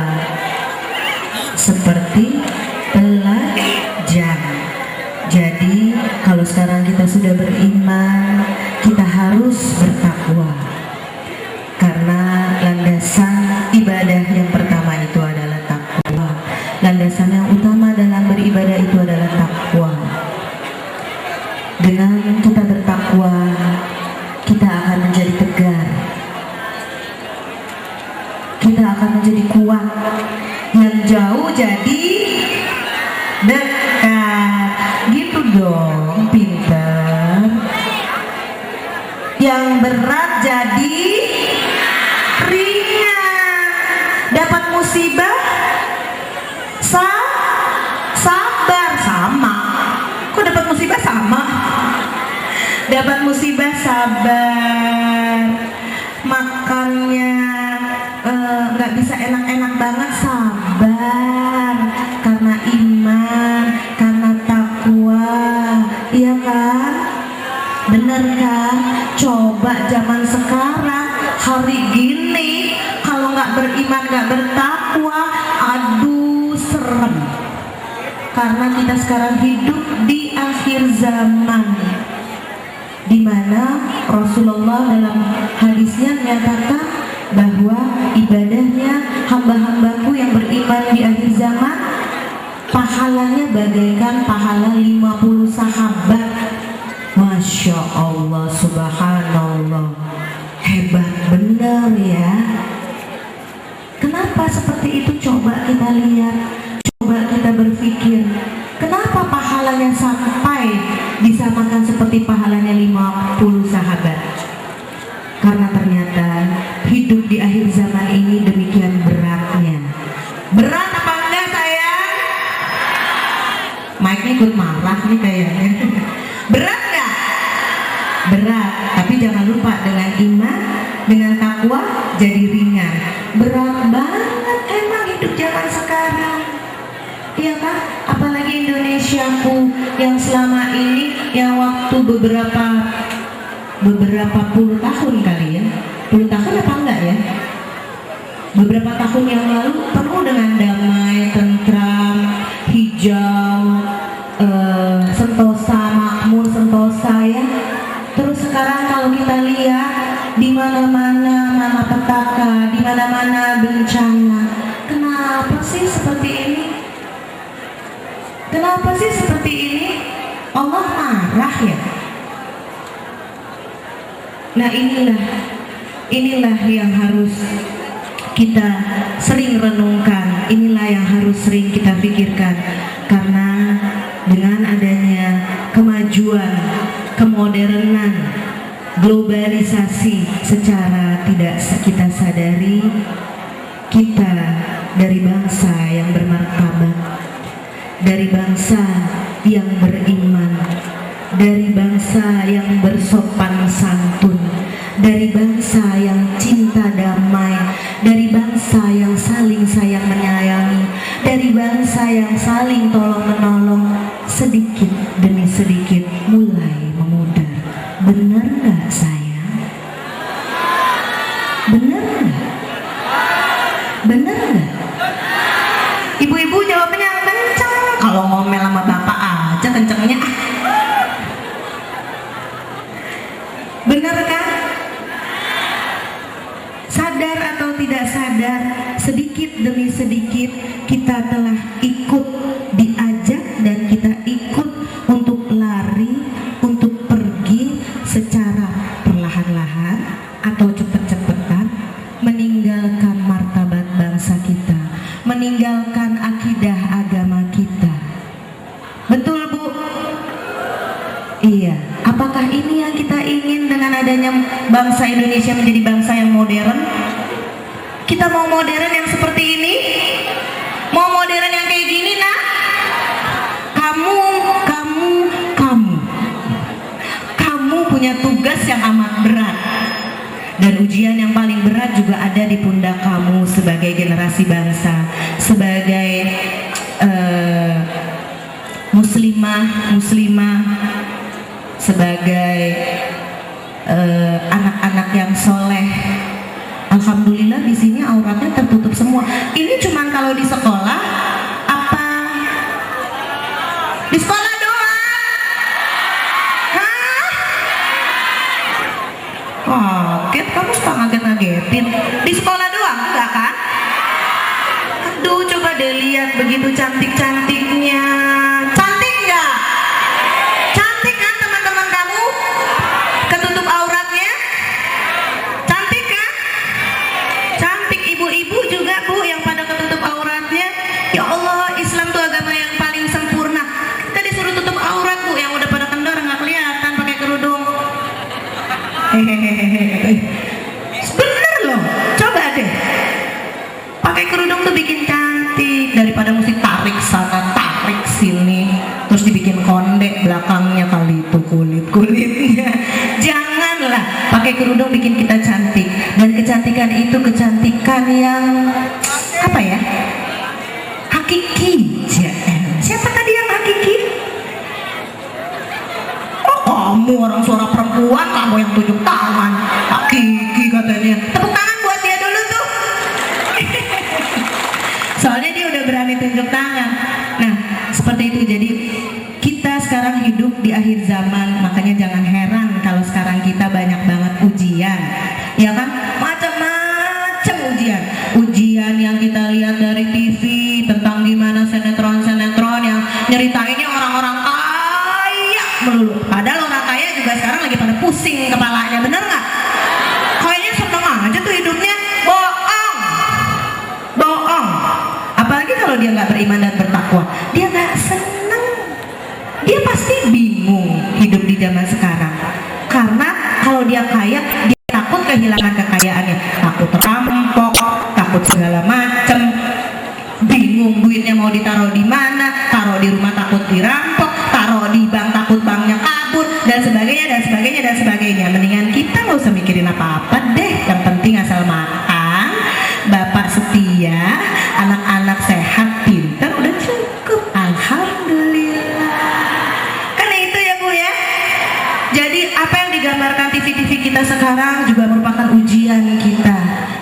seperti pelajam. Jadi kalau sekarang kita sudah beriman, kita harus bertakwa. Karena landasan ibadah yang pertama itu adalah takwa. Landasan yang utama dalam beribadah itu adalah takwa. Dengan kita bertakwa, kita akan menjadi tegar. Kita akan menjadi kuat. Yang jauh jadi dekat. Gitu dong, pintar. Yang berat jadi ringan. Dapat musibah sabar. Sama. Kok dapat musibah sama? Dapat musibah sabar. Makannya nggak bisa enak-enak banget, sabar. Karena iman, karena takwa. Iya kan? Bener kan? Coba zaman sekarang hari gini kalau nggak beriman, nggak bertakwa, aduh serem. Karena kita sekarang hidup di akhir zaman, di mana Rasulullah dalam hadisnya menyatakan bahwa ibadahnya hamba-hambaku yang beriman di akhir zaman pahalanya bagaikan pahala 50 sahabat. Masya Allah, subhanallah, hebat benar ya. Kenapa seperti itu? Coba kita lihat, coba kita berpikir, kenapa pahalanya sampai disamakan seperti pahalanya 50 sahabat? Karena ternyata hidup di akhir zaman ini demikian beratnya. Berat apa enggak sayang? Mike ikut marah nih kayaknya. Berat nggak? Berat, tapi jangan lupa dengan iman, dengan takwa jadi ringan. Berat banget emang hidup zaman sekarang. Iya kan? Apalagi Indonesiaku yang selama ini, yang waktu beberapa puluh tahun kali ya, puluh tahun apa enggak ya, beberapa tahun yang lalu penuh dengan damai, tentram, hijau, sentosa, makmur, sentosa ya. Terus sekarang kalau kita lihat di mana-mana malapetaka, di mana-mana bencana. Kenapa sih seperti ini? Kenapa Kenapa sih seperti ini? Allah marah ya? Nah inilah yang harus kita sering renungkan, inilah yang harus sering kita pikirkan. Karena dengan adanya kemajuan, kemodernan, globalisasi secara tidak kita sadari, kita dari bangsa yang bermartabat, dari bangsa yang beriman, dari bangsa yang bersopan santun, dari bangsa yang cinta damai, dari bangsa yang saling sayang menyayangi, dari bangsa yang saling tolong menolong, sedikit demi sedikit mulai memudar. Benar nggak sayang? Benar nggak? Benar nggak? Ibu-ibu jawabnya kenceng. Kalau ngomel sama bapak aja kencengnya. Benar kan? Sadar atau tidak sadar, sedikit demi sedikit kita telah ikut diajak dan kita ikut untuk lari, untuk pergi secara perlahan-lahan atau cepet-cepetan, meninggalkan martabat bangsa kita, meninggalkan akidah agama kita. Betul Bu? Iya. Apakah ini yang kita ingin dengan adanya bangsa Indonesia menjadi bangsa yang modern? Kita mau modern yang seperti ini? Mau modern yang kayak gini nak? Kamu punya tugas yang amat berat. Dan ujian yang paling berat juga ada di pundak kamu sebagai generasi bangsa, sebagai muslimah, sebagai anak-anak yang soleh. Alhamdulillah di sini auratnya tertutup semua. Ini cuman kalau di sekolah apa? Di sekolah doang? Hah? Kaget, kamu suka ngaget-ngagetin. Di sekolah doang, enggak kan? Aduh, coba deh lihat begitu cantik-cantiknya. Cantik nggak? Cantik kan teman-teman kamu? Ketutup auratnya? Cantik kan? Cantik. Ibu-ibu juga Bu yang pada ketutup auratnya. Ya Allah, Islam tuh agama yang paling sempurna. Kita disuruh tutup aurat Bu, yang udah pada kendor nggak kelihatan pakai kerudung. Hehehe. Bener loh, coba deh. Pakai kerudung tuh bikin cantik daripada mesti tarik sana tarik sini terus dibikin kondek belakangnya kali itu kulitnya. Janganlah, pakai kerudung bikin kita cantik, dan kecantikan itu kecantikan yang apa ya, hakiki. Siapa tadi yang hakiki? Oh kamu, orang suara perempuan, kamu yang tunjuk tangan hakiki katanya. Tepuk tangan buat dia dulu tuh. Soalnya dia udah berani tunjuk tangan. Nah seperti itu. Jadi kita sekarang hidup di akhir zaman, makanya jangan heran kalau sekarang kita banyak banget ujian, ya kan? Macam-macam ujian yang kita lihat dari TV tentang gimana sinetron-sinetron yang nyeritainnya orang-orang kaya melulu. Padahal orang kaya juga sekarang lagi pada pusing kepalanya, bener nggak? Kayaknya seneng aja tuh hidupnya. Bohong. Apalagi kalau dia nggak beriman dan bertakwa, dia nggak seneng. Dia pasti bingung hidup di zaman sekarang. Karena kalau dia kaya, dia takut kehilangan kekayaannya, takut rampok, takut segala macem, bingung duitnya mau ditaruh di mana, taruh di rumah takut dirampok, taruh di bank takut banknya kabur, dan sebagainya. Mendingan kita nggak usah mikirin apa-apa deh. Yang penting asal makan, bapak setia, anak-anak sehat, pintar, udah cukup. Alhamdulillah. Kan itu ya Bu ya. Jadi apa yang digambarkan TV-TV kita sekarang juga merupakan ujian kita.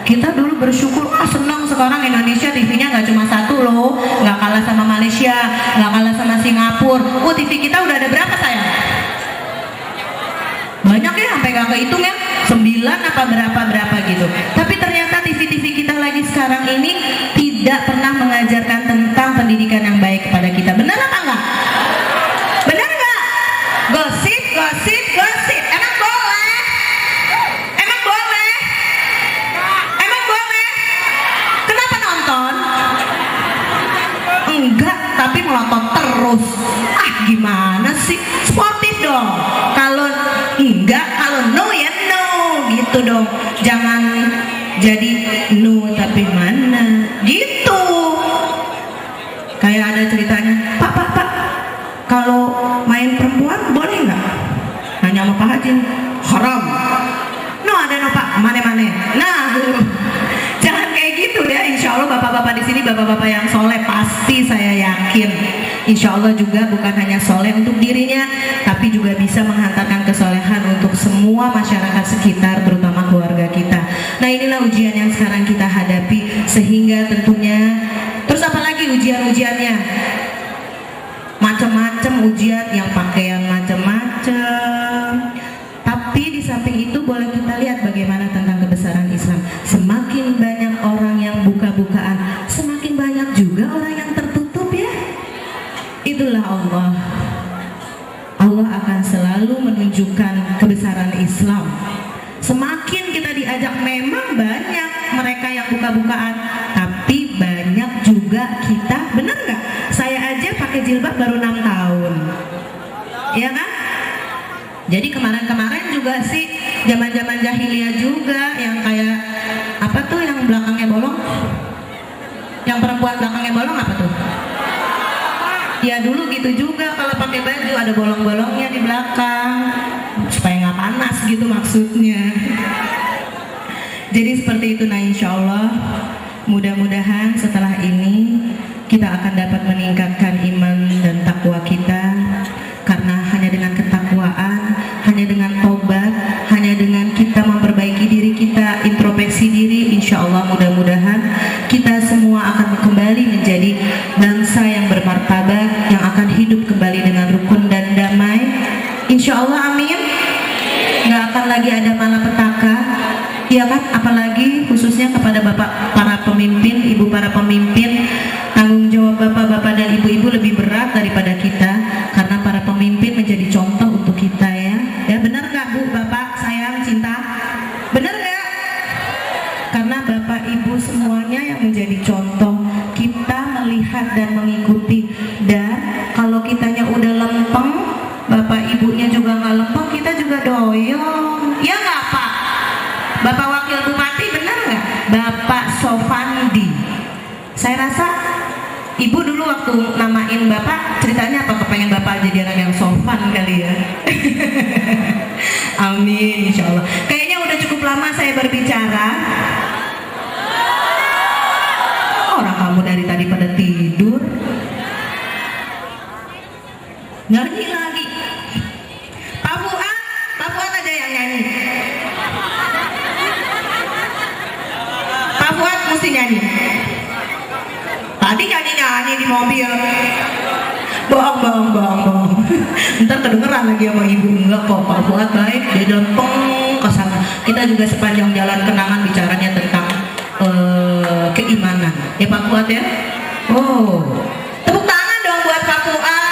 Kita dulu bersyukur, senang sekarang Indonesia TV-nya nggak cuma satu loh, nggak kalah sama Malaysia, nggak kalah sama Singapura. TV kita udah ada berapa sayang? Banyak ya, sampai nggak kehitung ya, 9 apa berapa gitu. Tapi ternyata TV-TV kita lagi sekarang ini tidak pernah mengajarkan tentang pendidikan yang baik kepada kita. Benar apa enggak? melotot terus. Ah gimana sih, sportif dong. Kalau enggak, kalau no ya no gitu dong. Jangan jadi no tapi mana gitu. Kayak ada ceritanya, pak kalau main perempuan boleh nggak? Hanya sama Pak Haji, haram. No ada no pak, mana-mana. Nah, jangan kayak gitu ya. Insya Allah bapak-bapak di sini bapak-bapak yang soleh, pasti saya yakin. Insya Allah juga bukan hanya soleh untuk dirinya, tapi juga bisa menghantarkan kesolehan untuk semua masyarakat sekitar, terutama keluarga kita. Nah inilah ujian yang sekarang kita hadapi, sehingga tentunya terus apalagi ujian-ujiannya macam-macam ujian, yang pakaian macam-macam. Tapi di samping itu boleh kita lihat bagaimana tentang kebesaran Islam. Semakin banyak orang yang buka-bukaan, semakin banyak juga orang yang tertutup ya. Itulah Allah. Allah akan selalu menunjukkan kebesaran Islam. Semakin kita diajak, memang banyak mereka yang buka-bukaan, tapi banyak juga kita, bener nggak? Saya aja pakai jilbab baru 6 tahun, ya kan? Jadi kemarin-kemarin juga sih, zaman-zaman jahiliyah juga, yang kayak apa tuh yang belakangnya bolong? Yang perempuan belakangnya bolong apa tuh? Ya dulu gitu juga, kalau pakai baju ada bolong-bolongnya di belakang, supaya nggak panas gitu maksudnya. Jadi seperti itu. Nah insya Allah mudah-mudahan setelah ini kita akan dapat meningkatkan iman dan takwa kita, karena hanya dengan ketakwaan, hanya dengan tobat, hanya dengan kita memperbaiki diri kita, introspeksi diri, insya Allah mudah-mudahan kita semua akan kembali menjadi bangsa yang bermartabat, yang akan hidup kembali dengan rukun dan damai, insya Allah, amin. Nggak akan lagi ada malapetaka, ya kan? Apalagi khususnya kepada bapak para pemimpin, ibu para pemimpin, tanggung jawab bapak-bapak dan ibu-ibu lebih berat daripada kita, karena para pemimpin menjadi contoh untuk kita ya. Ya benar nggak bu, bapak sayang cinta? Benar nggak? Karena bapak ibu semuanya yang menjadi contoh, kita melihat dan mengikuti. Dan kalau kitanya udah lempeng, bapak ibunya juga nggak lempeng, kita juga doyong. Ya nggak pak? Bapak Wakil Bupati benar nggak? Bapak Sofandi. Saya rasa ibu dulu waktu namain bapak, ceritanya apa? Kepengen bapak jadi orang yang sopan kali ya. Amin insya Allah. Kayaknya udah cukup lama saya berbicara. Orang kamu dari tadi pada tidur. Nyanyi lagi. Pak Fuad aja yang nyanyi. Pak Fuad mesti nyanyi. Tadi nyanyi di mobil. Bohong. Ntar kedengeran lagi sama ibu. Enggak kok, Pak Fuad baik. Dia lempeng ke sana. Kita juga sepanjang jalan kenangan bicaranya tentang keimanan. Ya Pak Fuad ya. Oh, tepuk tangan dong buat Pak Fuad.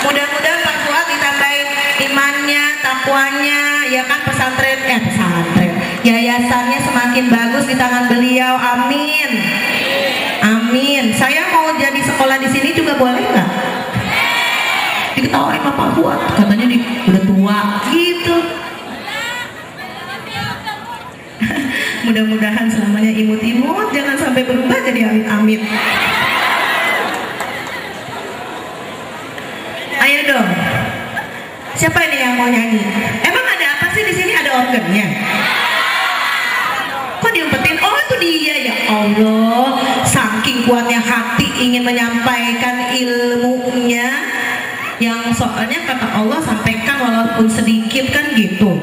Mudah-mudahan Pak Fuad ditambahin imannya, takwanya, ya kan, pesantren, yayasannya semakin bagus di tangan beliau. Amin. Amin. Saya mau jadi sekolah di sini juga boleh nggak? Diketawain sama Pak Fuad, katanya udah tua gitu. Mudah-mudahan selamanya imut-imut, jangan sampai berubah jadi amit-amit. Ayo dong. Siapa ini yang mau nyanyi? Emang ada apa sih di sini? Ada organnya? Kok diumpetin? Oh itu dia, ya Allah. Saking kuatnya hati ingin menyampaikan ilmunya, yang soalnya kata Allah sampaikan walaupun sedikit kan gitu.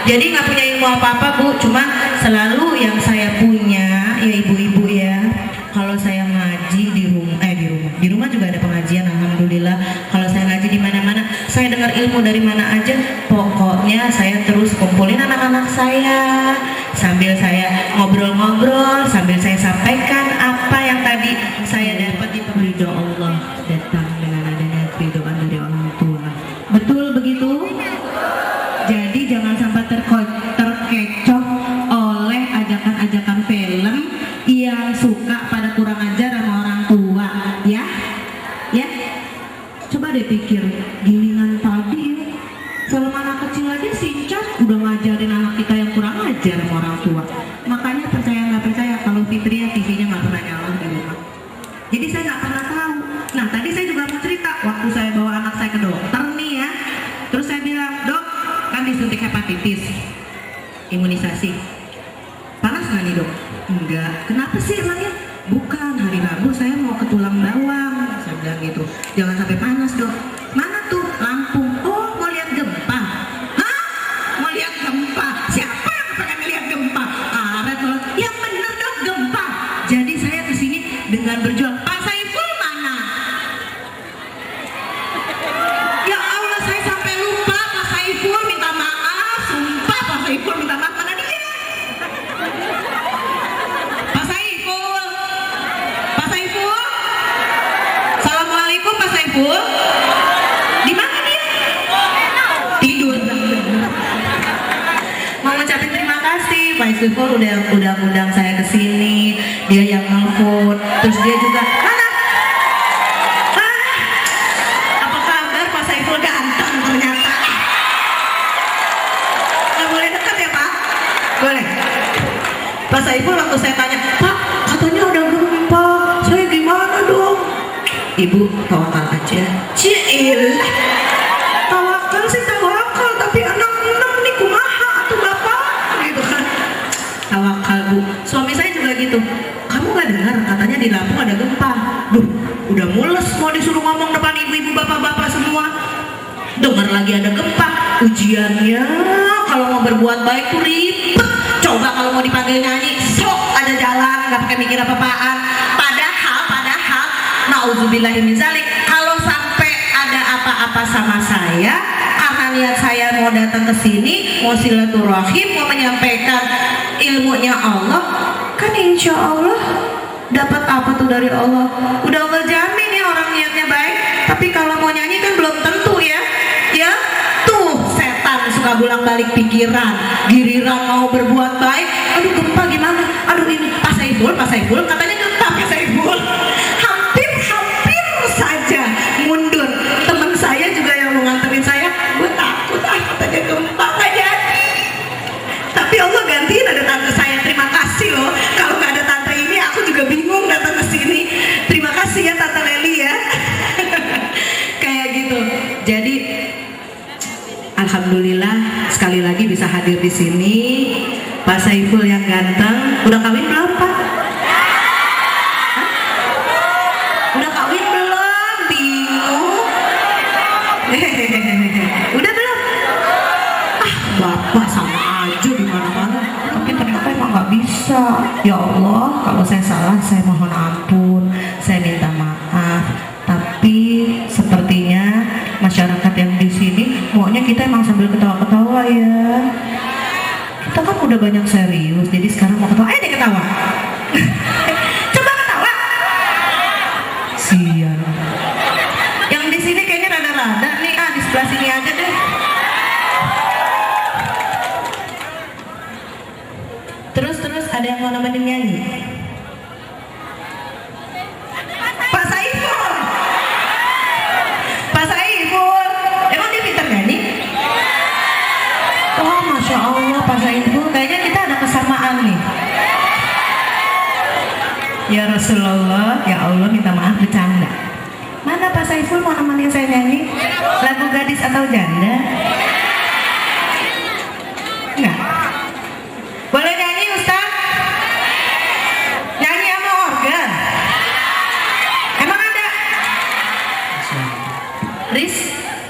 Jadi nggak punya ilmu apa-apa bu, cuma selalu yang saya punya ya ibu-ibu ya, kalau saya ngaji di rumah juga ada pengajian, alhamdulillah. Kalau saya ngaji di mana-mana, saya dengar ilmu dari mana aja, pokoknya saya terus kumpulin anak-anak saya, sambil saya ngobrol-ngobrol, sambil saya sampaikan apa yang tadi saya dapat di ridho Allah datang dengan adanya keridhaan dari orang tua. Betul begitu? Jadi jangan sampai terkecoh oleh ajakan-ajakan film yang suka pada kurang ajar sama orang tua, ya. belajar sama orang tua. Makanya percaya nggak percaya kalau Fitria TV-nya nggak pernah nyala di rumah. Jadi saya nggak pernah tahu. Nah tadi saya juga mau cerita waktu saya bawa anak saya ke dokter nih ya. Terus saya bilang, dok kan disuntik hepatitis, imunisasi. Panas nggak nih dok? Enggak. Kenapa sih emangnya? Bukan, hari Rabu saya mau ke tulang bawang. Saya bilang gitu. Jangan sampai panas dok. Mana tuh? Lampung. Oh mau lihat gempa? Hah? Mau lihat gempa? Siapa yang pengen lihat gempa? Karet loh. Yang bener dok gempa. Jadi saya kesini dengan berjuang. Pak Saiful mana? Ya Allah saya sampai lupa Pak Saiful minta maaf. Sumpah Pak Saiful minta maaf. Mana dia? Pak Saiful. Pak Saiful. Assalamualaikum Pak Saiful. Di mana dia? Tidur. Mau ngucapin terima kasih Pak Saiful udah undang saya ke sini. Dia yang nelfon. Terus dia juga mana? Apa kabar Pak Saiful ganteng ternyata. Nggak boleh dekat ya Pak? Boleh. Pak Saiful waktu saya tanya, Pak katanya udah gempa, saya gimana dong? Ibu tawakal aja. Ciil. Tawakal sih tawakal, tapi anak-anak nih kumaha tuh bapak, gitu kan? Tawakal bu. Suami saya juga gitu. Kamu nggak dengar katanya di Lampung ada gempa? Duh, udah mules mau disuruh ngomong depan ibu-ibu bapak-bapak semua. Dengar lagi ada gempa. Ujiannya kalau mau berbuat baik tuh ribet. Coba kalau mau dipanggil nyanyi, sok ada jalan, nggak pakai mikir apa-apaan. Padahal, nauzubillahi min zalik, kalau sampai ada apa-apa sama saya, karena niat saya mau datang ke sini, mau silaturahim, mau menyampaikan ilmunya Allah, kan insya Allah dapat apa tuh dari Allah? Udah Allah jamin ya orang niatnya baik. Tapi kalau mau nyanyi kan belum tentu ya. Ya, tuh setan suka bolak-balik pikiran. Giliran mau berbuat baik, aduh gempa gimana? Aduh ini Pak Saiful katanya gempa Pak Saiful. Hampir saja mundur. Teman saya juga yang mau nganterin saya, gue takut katanya gempa nggak jadi. Tapi Allah gantiin ada tante saya. Terima kasih loh. Kalau nggak ada tante ini, aku juga bingung datang ke sini. Terima kasih ya Tante Leli ya. Kayak gitu. Jadi alhamdulillah sekali lagi bisa hadir di sini. Pak Saiful yang ganteng. Udah kawin belum Pak? Hah? Udah kawin belum? Bingung. Udah belum? Bapak sama aja di mana-mana. Tapi ternyata emang nggak bisa. Ya Allah, kalau saya salah saya mohon ampun. Saya minta maaf. Tapi sepertinya masyarakat yang di sini maunya kita emang sambil ketawa-ketawa ya. Kita kan udah banyak serius, jadi sekarang mau ketawa. Ayo deh ketawa. Coba ketawa. Sian. Yang di sini kayaknya rada-rada nih. Di sebelah sini aja deh. Terus ada yang mau nemenin nyanyi? Pak Saiful. Pak Saiful. Emang dia pintar nyanyi? Oh Masya Allah Pak Saiful. Kayaknya kita ada kesamaan nih. Ya Rasulullah, ya Allah minta maaf bercanda. Mana Pak Saiful mau nemenin saya nyanyi? Lagu gadis atau janda? Enggak. Boleh nyanyi Ustaz? Nyanyi sama organ? Emang ada?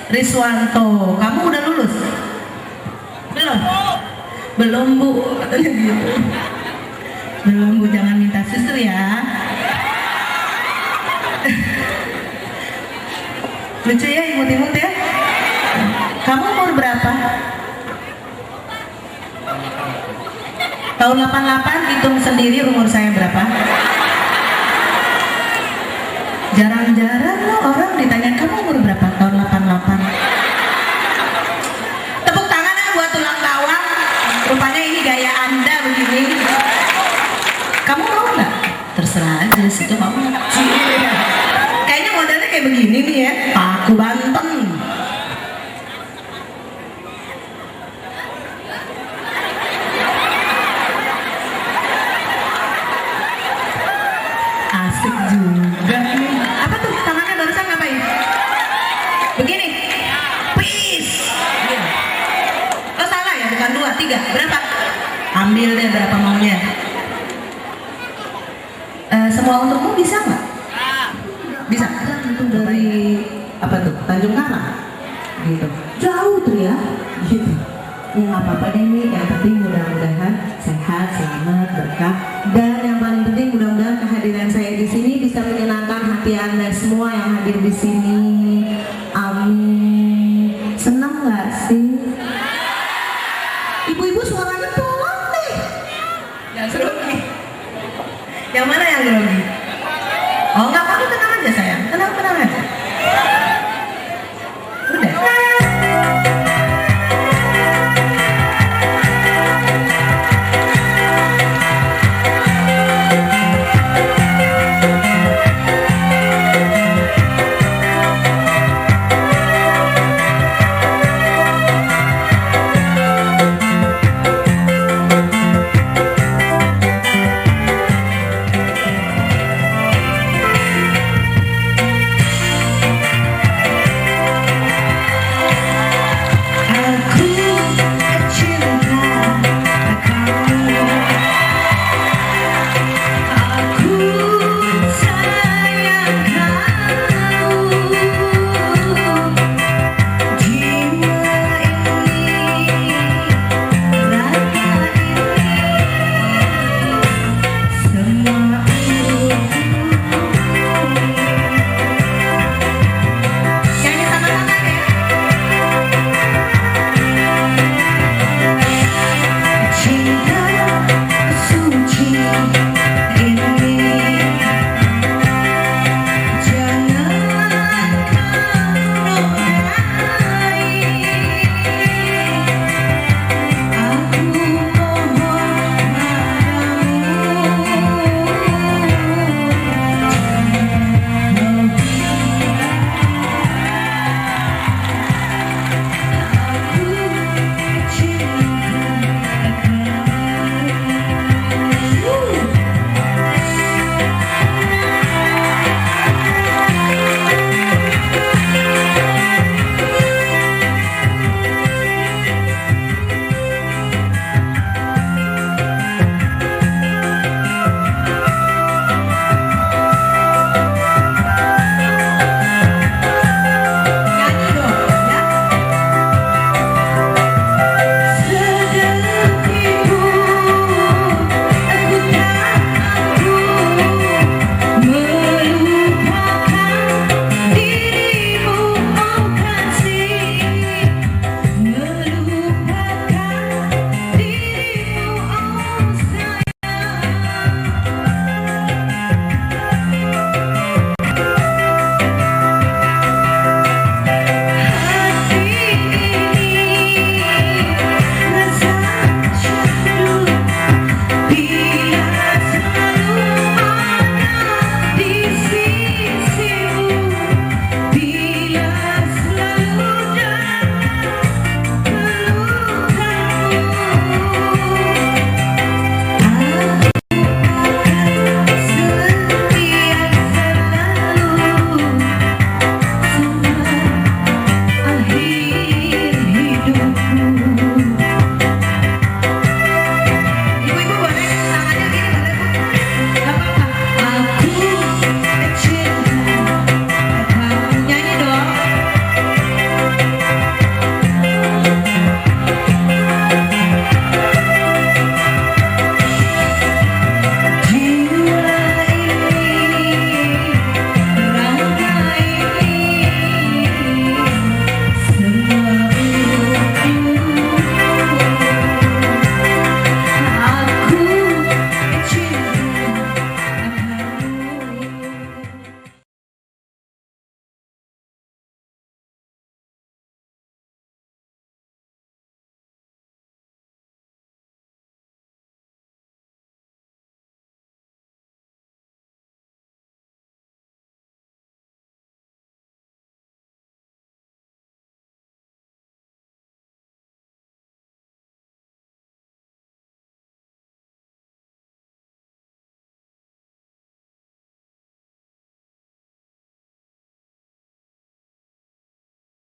Riswanto, kamu udah lulus? Belum Bu, katanya gitu. Belum Bu, jangan minta susu ya. Lucu ya, imut-imut ya. Kamu umur berapa? Tahun 88, hitung sendiri umur saya berapa? Jarang-jarang loh orang ditanya kamu umur berapa? Tahun 88. Tepuk tangan ya buat tulang bawang. Rupanya ini gaya Anda begini. Kamu mau nggak? Terserah aja situ kamu. Kayaknya modelnya kayak begini nih ya. Paku Banten. Ambil deh berapa maunya. Semua untukmu bisa nggak? Bisa. Itu dari apa tuh? Tanjung Karang. Gitu. Jauh tuh ya. Gitu. Ya nggak apa-apa deh nih. Yang penting mudah-mudahan sehat, selamat, berkah. Dan yang paling penting mudah-mudahan kehadiran saya di sini bisa menyenangkan hati Anda semua yang hadir di sini. Amin. Senang nggak sih? Ibu-ibu suaranya pelan deh. Yang grogi. Yang mana yang grogi?